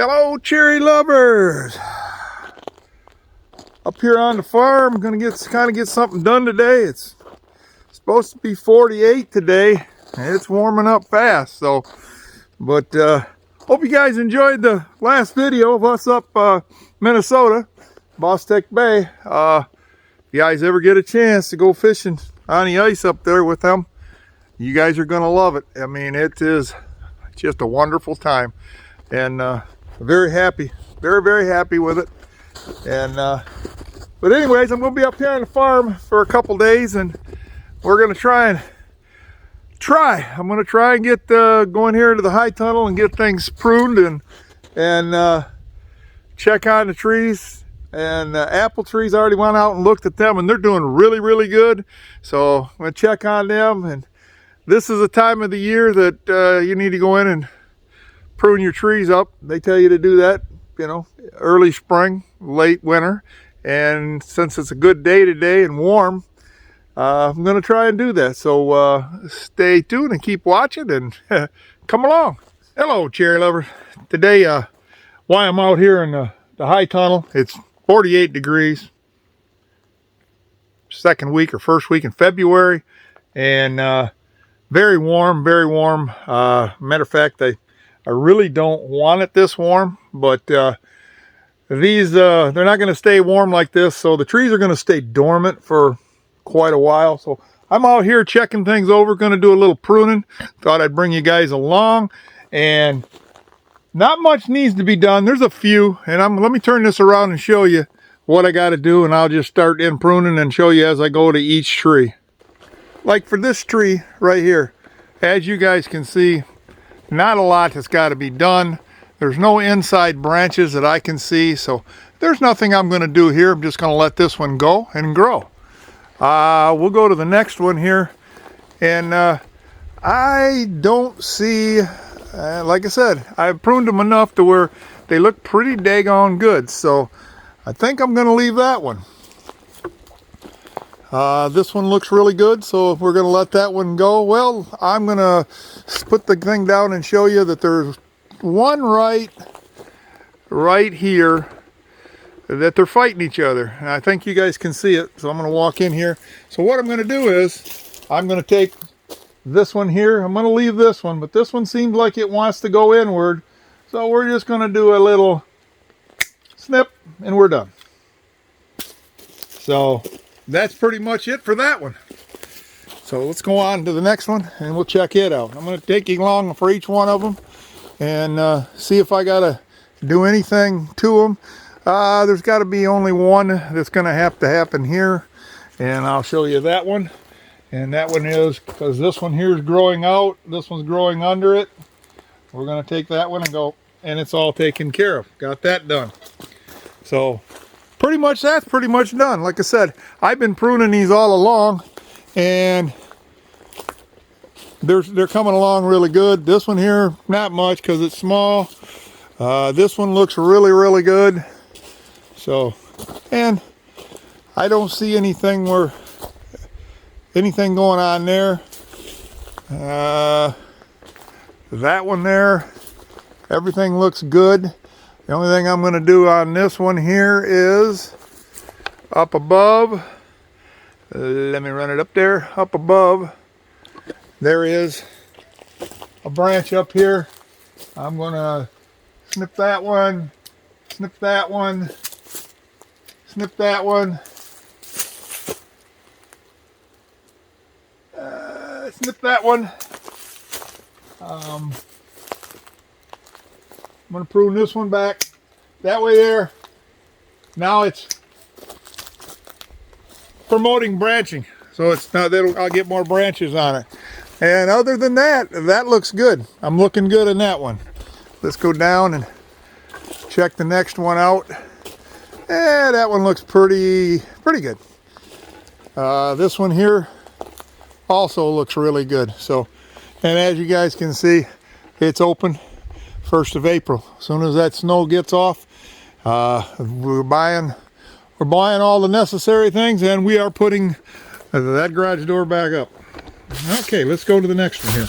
Hello, cherry lovers. Up here on the farm, gonna get something done today. It's supposed to be 48 today, and it's warming up fast. So, but hope you guys enjoyed the last video of us up Minnesota, Boss Tech Bay. If you guys ever get a chance to go fishing on the ice up there with them, you guys are gonna love it. I mean, it is just a wonderful time, and very happy, very happy with it. And but anyways, I'm gonna be up here on the farm for a couple days, and we're gonna I'm gonna try and get going here to the high tunnel and get things pruned and check on the trees. And apple trees, I already went out and looked at them, and they're doing really good. So I'm gonna check on them. And this is a time of the year that you need to go in and prune your trees up. They tell you to do that, you know, early spring, late winter. And since it's a good day today and warm, I'm going to try and do that. So stay tuned and keep watching and come along. Hello, cherry lovers. Today, why I'm out here in the high tunnel, it's 48 degrees. Second week or first week in February. And very warm, very warm. Matter of fact, I really don't want it this warm, but these they're not going to stay warm like this, so the trees are going to stay dormant for quite a while. So I'm out here checking things over, going to do a little pruning. Thought I'd bring you guys along, and not much needs to be done. There's a few, and let me turn this around and show you what I got to do, and I'll just start in pruning and show you as I go to each tree. Like for this tree right here, as you guys can see, not a lot that's got to be done. There's no inside branches that I can see, so there's nothing I'm going to do here. I'm just going to let this one go and grow. We'll go to the next one here, and I don't see, like I said, I've pruned them enough to where they look pretty daggone good, so I think I'm going to leave that one. This one looks really good, so we're going to let that one go. Well, I'm going to put the thing down and show you that there's one right here that they're fighting each other. And I think you guys can see it, so I'm going to walk in here. So what I'm going to do is I'm going to take this one here. I'm going to leave this one, but this one seems like it wants to go inward. So we're just going to do a little snip, and we're done. So that's pretty much it for that one. So let's go on to the next one and we'll check it out. I'm going to take you along for each one of them and see if I got to do anything to them. There's got to be only one that's going to have to happen here, and I'll show you that one. And that one is, because this one here is growing out, this one's growing under it. We're going to take that one and go, and it's all taken care of. Got that done. So pretty much that's pretty much done. Like I said, I've been pruning these all along, and they're coming along really good. This one here, not much because it's small. This one looks really good. So, and I don't see anything going on there. That one there, everything looks good. The only thing I'm going to do on this one here is up above. Let me run it up there. Up above, there is a branch up here. I'm going to snip that one, snip that one, snip that one, snip that one. I'm going to prune this one back that way there. Now it's promoting branching, so it's not that I'll get more branches on it. And other than that, that looks good. I'm looking good in that one. Let's go down and check the next one out. Yeah, that one looks pretty good. This one here also looks really good. So, and as you guys can see, it's open 1st of April. As soon as that snow gets off, we're buying all the necessary things, and we are putting that garage door back up. Okay, let's go to the next one here.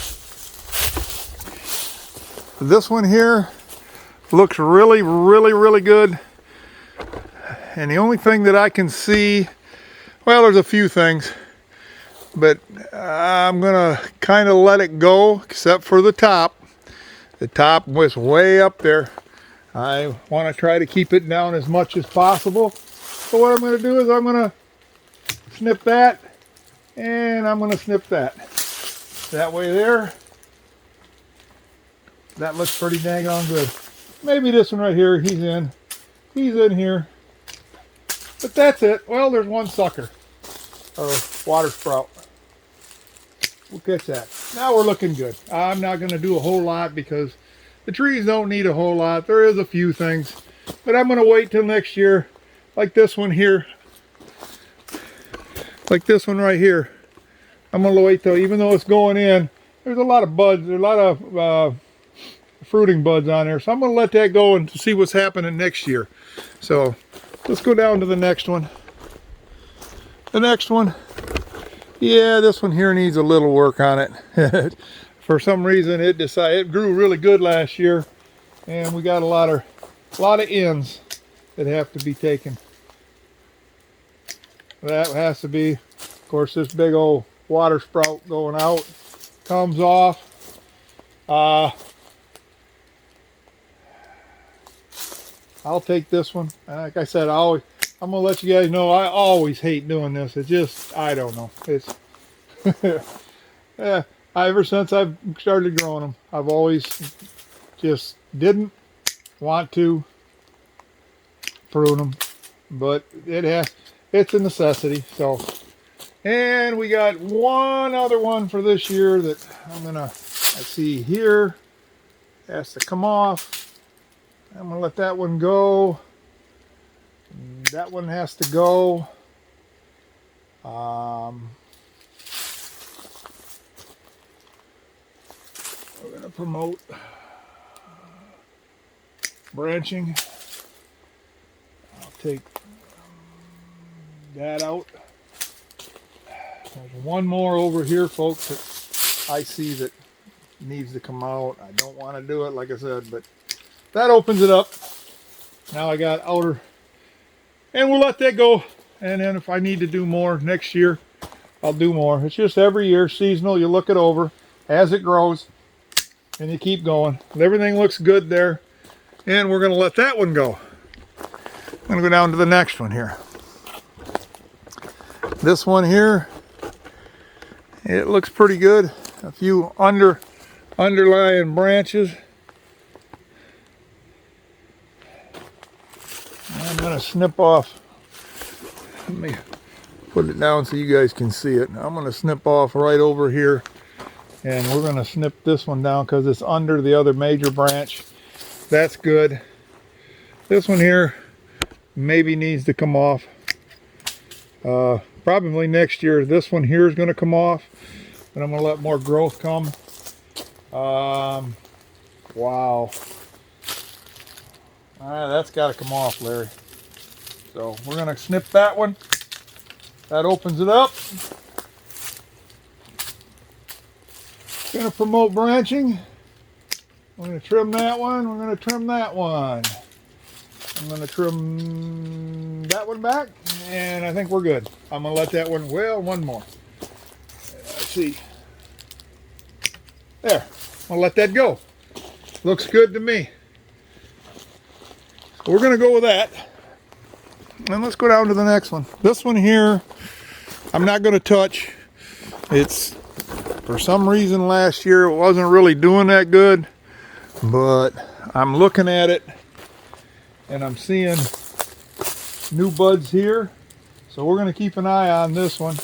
This one here, Looks really, really, really good. And the only thing that I can see, well, there's a few things, but I'm gonna kind of let it go, except for the top. The top was way up there. I want to try to keep it down as much as possible. So what I'm going to do is I'm going to snip that, and I'm going to snip that. That way there. That looks pretty dang on good. Maybe this one right here, he's in. He's in here. But that's it. Well, there's one sucker, or water sprout. We'll catch that. Now we're looking good. I'm not going to do a whole lot because the trees don't need a whole lot. There is a few things, but I'm going to wait till next year. Like this one here. Like this one right here. I'm going to wait till, even though it's going in, there's a lot of buds, there's a lot of fruiting buds on there. So I'm going to let that go and see what's happening next year. So let's go down to the next one. The next one. Yeah, this one here needs a little work on it. For some reason it grew really good last year, and we got a lot of ends that have to be taken. That has to be, of course, this big old water sprout going out comes off. I'll take this one. Like I said, I'm gonna let you guys know I always hate doing this. It's just, I don't know. It's yeah, ever since I've started growing them, I've always just didn't want to prune them, but it's a necessity. So, and we got one other one for this year that I see here has to come off. I'm gonna let that one go. That one has to go. We're gonna promote branching. I'll take that out. There's one more over here, folks, that I see that needs to come out. I don't want to do it, like I said, but that opens it up. Now I got outer, and we'll let that go. And then if I need to do more next year, I'll do more. It's just every year, seasonal. You look it over as it grows, and you keep going. Everything looks good there, and we're going to let that one go. I'm going to go down to the next one here. This one here, it looks pretty good. A few underlying branches. I'm going to snip off. Let me put it down so you guys can see it. I'm going to snip off right over here, and we're going to snip this one down because it's under the other major branch. That's good. This one here maybe needs to come off. Probably next year. This one here is going to come off, and I'm going to let more growth come. Wow. That's got to come off, Larry. So we're going to snip that one. That opens it up. Going to promote branching. We're going to trim that one. We're going to trim that one. I'm going to trim that one back, and I think we're good. I'm going to let that one, well, one more. Let's see. There. I'm going to let that go. Looks good to me. So we're going to go with that. And let's go down to the next one. This one here, I'm not going to touch. It's, for some reason last year, it wasn't really doing that good. But I'm looking at it, and I'm seeing new buds here. So we're going to keep an eye on this one.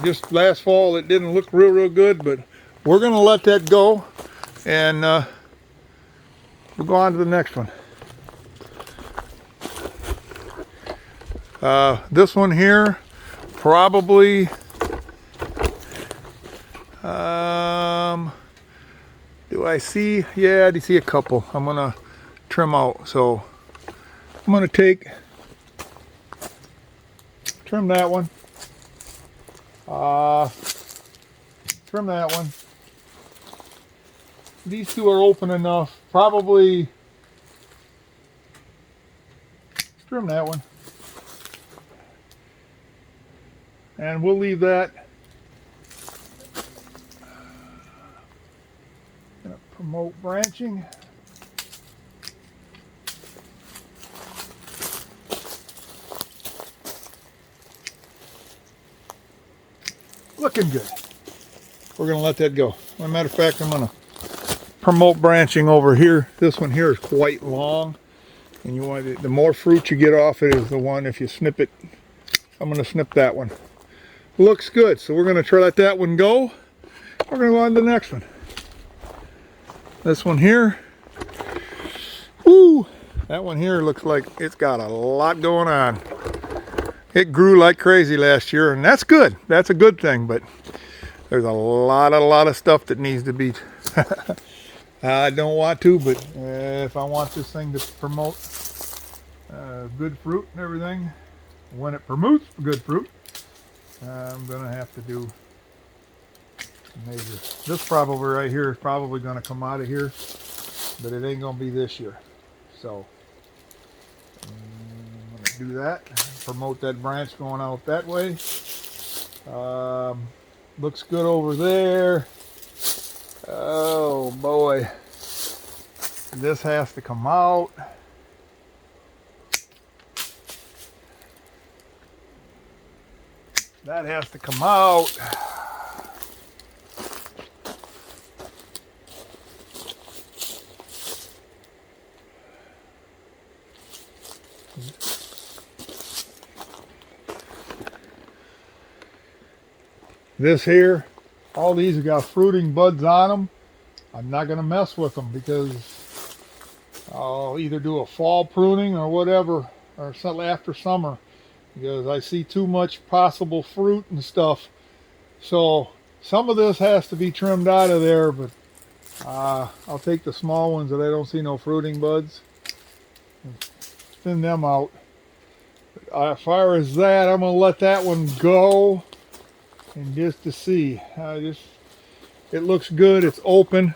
Just last fall, it didn't look real good, but we're going to let that go. And we'll go on to the next one. This one here, probably, do I see? Yeah, I do see a couple. I'm gonna trim out. So I'm gonna trim that one, trim that one. These two are open enough probably trim that one. And we'll leave that. Gonna promote branching. Looking good. We're gonna let that go. As a matter of fact, I'm gonna promote branching over here. This one here is quite long, and you want it, the more fruit you get off it is the one. If you snip it, I'm gonna snip that one. Looks good, so we're gonna try let that one go. We're gonna go on to the next one. This one here, woo! That one here looks like it's got a lot going on. It grew like crazy last year, and that's good. That's a good thing, but there's a lot of stuff that needs to be. I don't want to, but if I want this thing to promote good fruit and everything, when it promotes good fruit, I'm gonna have to do major. This probably right here is probably gonna come out of here, but it ain't gonna be this year. So I'm gonna do that. Promote that branch going out that way. Looks good over there. Oh boy, this has to come out. That has to come out. This here, all these have got fruiting buds on them. I'm not going to mess with them because I'll either do a fall pruning or whatever, or something after summer, because I see too much possible fruit and stuff. So some of this has to be trimmed out of there, but I'll take the small ones that I don't see no fruiting buds and thin them out. As far as that, I'm going to let that one go. And just to see, it looks good. It's open.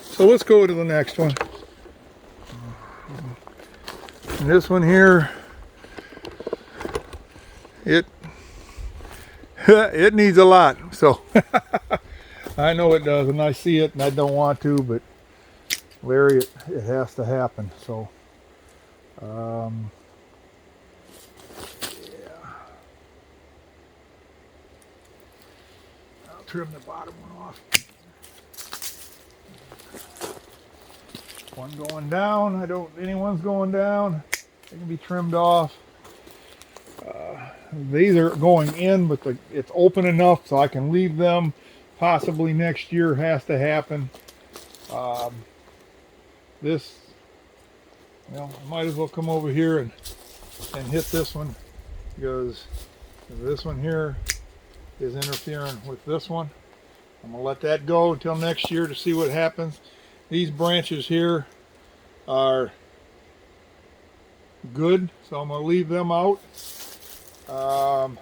So let's go to the next one. And this one here, it needs a lot. So I know it does, and I see it, and I don't want to, but Larry, it has to happen. So trim the bottom one off. One going down. Anyone's going down. They can be trimmed off. These are going in, but it's open enough so I can leave them. Possibly next year has to happen. This, well, I might as well come over here and hit this one, because this one here is interfering with this one. I'm gonna let that go until next year to see what happens. These branches here are good, so I'm gonna leave them out. You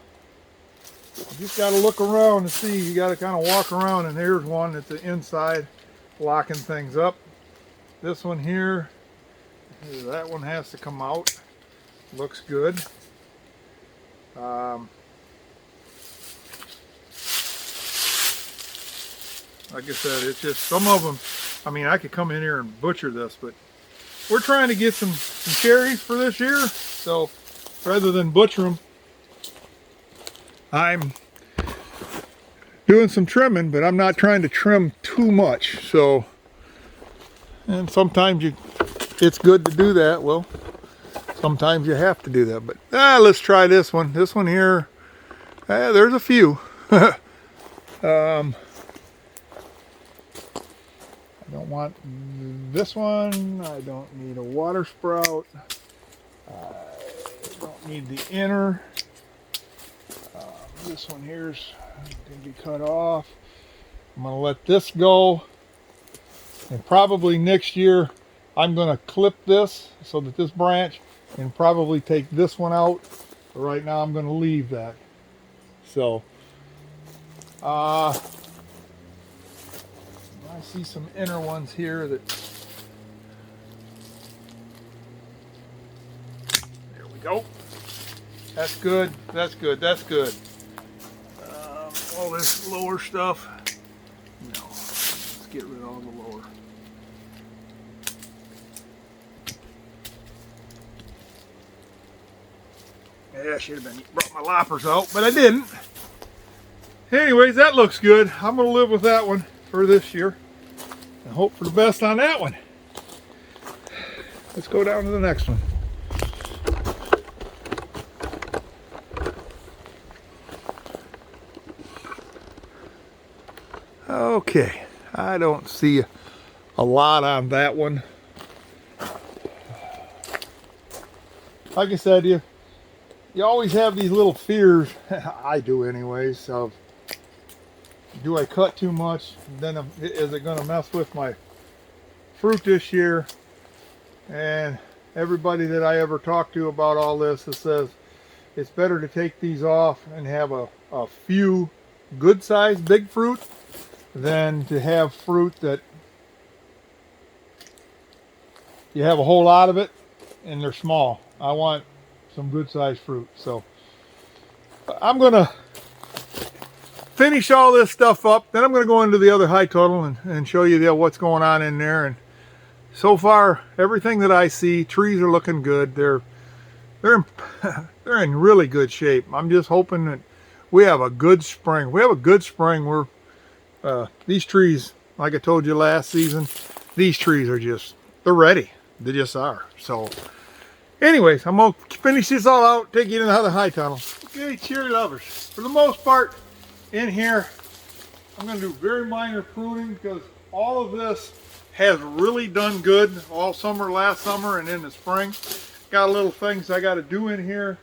just gotta look around and see. You gotta kind of walk around, and there's one that's the inside locking things up. This one here, that one has to come out. Looks good. Like I said, it's just some of them. I mean, I could come in here and butcher this, but we're trying to get some cherries for this year. So rather than butcher them, I'm doing some trimming, but I'm not trying to trim too much. So, and sometimes it's good to do that. Well, sometimes you have to do that. But let's try this one. This one here, there's a few. I don't want this one. I don't need a water sprout. I don't need the inner. This one here's going to be cut off. I'm going to let this go. And probably next year I'm going to clip this so that this branch, and probably take this one out. But right now I'm going to leave that. So I see some inner ones here that go. That's good. That's good. That's good. All this lower stuff. No. Let's get rid of all the lower. Yeah, I should have brought my loppers out, but I didn't. Anyways, that looks good. I'm going to live with that one for this year and hope for the best on that one. Let's go down to the next one. Okay, I don't see a lot on that one. Like I said, you always have these little fears, I do anyways, of do I cut too much? Then is it going to mess with my fruit this year? And everybody that I ever talk to about all this says it's better to take these off and have a few good sized big fruit than to have fruit that you have a whole lot of it and they're small. I want some good sized fruit. So I'm going to finish all this stuff up. Then I'm going to go into the other high tunnel and show you what's going on in there. And so far, everything that I see, trees are looking good. They're in really good shape. I'm just hoping that we have a good spring. We have a good spring. These trees, like I told you last season, these trees are they're ready. They just are. So anyways, I'm going to finish this all out, take you into another high tunnel. Okay, cherry lovers. For the most part, in here, I'm going to do very minor pruning because all of this has really done good all summer, last summer, and in the spring. Got little things I got to do in here,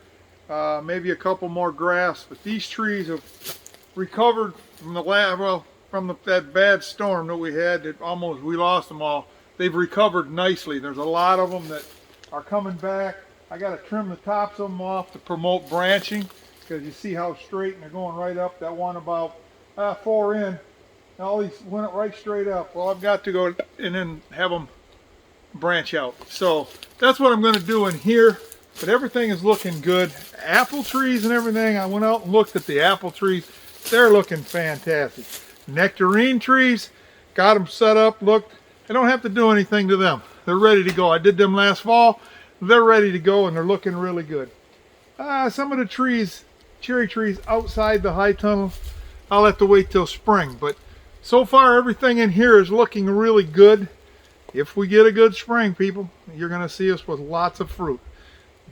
maybe a couple more grafts, but these trees have recovered from that bad storm that we had that we lost them all. They've recovered nicely. There's a lot of them that are coming back. I got to trim the tops of them off to promote branching because you see how straight and they're going right up. That one about 4 in, and all these went right straight up. Well, I've got to go and then have them branch out. So that's what I'm going to do in here, but everything is looking good. Apple trees and everything, I went out and looked at the apple trees. They're looking fantastic. Nectarine trees, got them set up. Look, I don't have to do anything to them. They're ready to go. I did them last fall. They're ready to go and they're looking really good. Some of the trees, cherry trees outside the high tunnel, I'll have to wait till spring, but so far everything in here is looking really good. If we get a good spring, people, you're going to see us with lots of fruit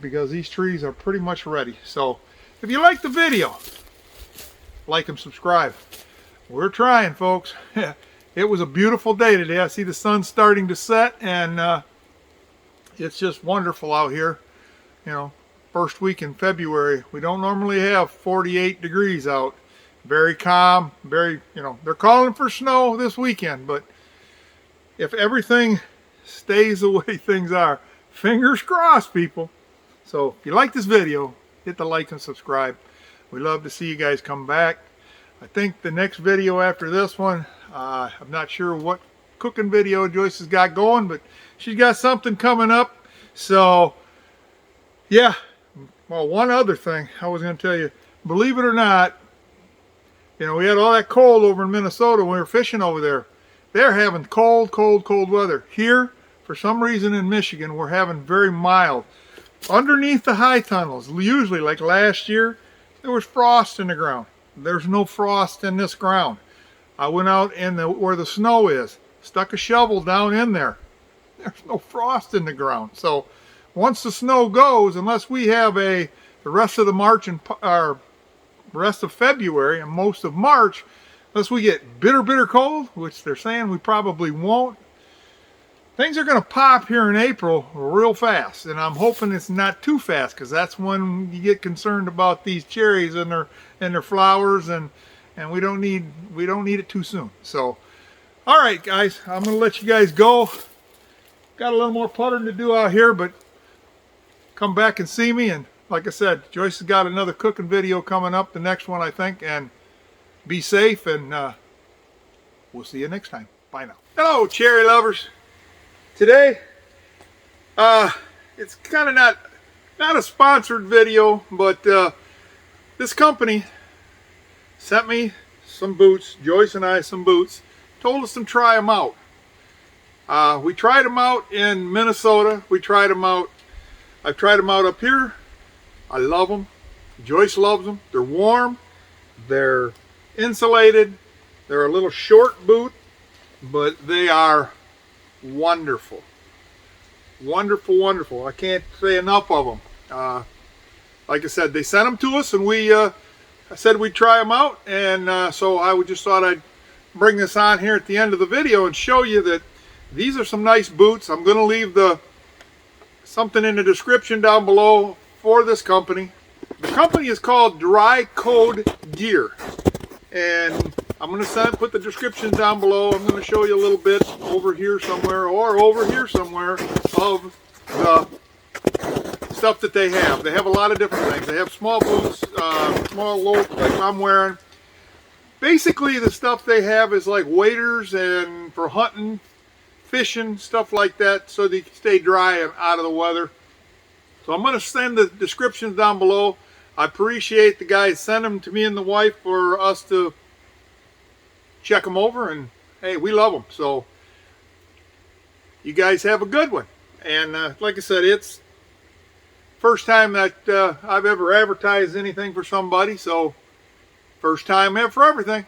because these trees are pretty much ready. So if you like the video, like and subscribe. We're trying, folks. It was a beautiful day today. I see the sun starting to set and it's just wonderful out here. You know, first week in February. We don't normally have 48 degrees out. Very calm, very, they're calling for snow this weekend, but if everything stays the way things are, fingers crossed, people. So if you like this video, hit the like and subscribe. We love to see you guys come back. I think the next video after this one, I'm not sure what cooking video Joyce has got going, but she's got something coming up. So yeah, well, one other thing I was going to tell you, believe it or not, we had all that cold over in Minnesota when we were fishing over there. They're having cold weather. Here, for some reason in Michigan, we're having very mild. Underneath the high tunnels, usually like last year, there was frost in the ground. There's no frost in this ground. I went out in where the snow is, stuck a shovel down in there. There's no frost in the ground. So once the snow goes, unless we have the rest of the March and rest of February and most of March, unless we get bitter cold, which they're saying we probably won't, things are going to pop here in April real fast. And I'm hoping it's not too fast because that's when you get concerned about these cherries and their flowers, and we don't need it too soon. So all right, guys, I'm going to let you guys go. Got a little more puttering to do out here, but come back and see me. And like I said, Joyce has got another cooking video coming up, the next one, I think. And be safe, and we'll see you next time. Bye now. Hello, cherry lovers. Today, it's kind of not not a sponsored video, but this company sent me some boots, Joyce and I some boots, told us to try them out. We tried them out in Minnesota. I've tried them out up here. I love them. Joyce loves them. They're warm. They're insulated. They're a little short boot, but they are wonderful. Wonderful, wonderful. I can't say enough of them. Like I said, they sent them to us, and I said we'd try them out, and so I just thought I'd bring this on here at the end of the video and show you that these are some nice boots. I'm going to leave something in the description down below for this company. The company is called Dry Code Gear, and I'm going to put the description down below. I'm going to show you a little bit over here somewhere or over here somewhere of the stuff that they have. They have a lot of different things. They have small boots, small low, like I'm wearing. Basically, the stuff they have is like waders and for hunting, fishing, stuff like that, so that you can stay dry and out of the weather. So I'm going to send the descriptions down below. I appreciate the guys send them to me and the wife for us to check them over, and hey, we love them. So you guys have a good one. And like I said, it's first time that I've ever advertised anything for somebody, so first time ever for everything.